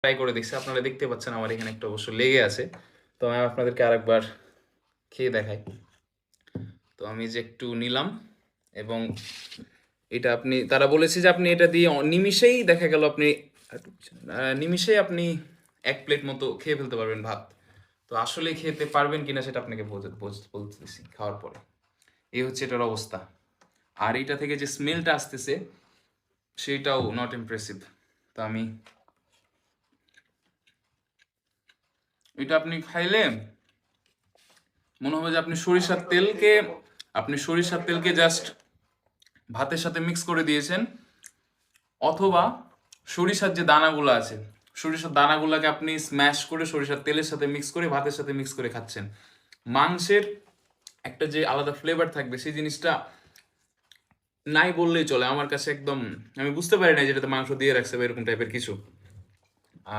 Try করে দেখছি, আপনারা দেখতে পাচ্ছেন আমার এখানে একটা অবশ্য লেগে আছে। তো আমি আপনাদেরকে আরেকবার খেয়ে দেখাই। তো আমি যে একটু নিলাম এবং এটা আপনি, তারা বলেছে যে আপনি এটা দিয়ে নিমিষেই দেখা গেল আপনি নিমিষেই আপনি 1 প্লেট মতো খেয়ে ফেলতে পারবেন ভাত। তো আসলে খেতে পারবেন কিনা সেটা আপনাকে বলতেছি খাওয়ার পরে। এই হচ্ছে এটার অবস্থা। আর এটা থেকে যে স্মেলটা আসতেছে সেটাও নট ইমপ্রেসিভ। তো আমি এটা আপনি খাইলে মনে হবে যে আপনি সরিষার তেলকে জাস্ট ভাতের সাথে মিক্স করে দিয়েছেন, অথবা সরিষার যে দানাগুলো আছে সরিষার দানাগুলোকে আপনি স্ম্যাশ করে সরিষার তেলের সাথে মিক্স করে ভাতের সাথে মিক্স করে খাচ্ছেন। মাংসের একটা যে আলাদা ফ্লেভার থাকবে সেই জিনিসটা নাই বললেই চলে আমার কাছে। একদম আমি বুঝতে পারি না যেটাতে মাংস দিয়ে রাখছে বা এরকম টাইপের কিছু।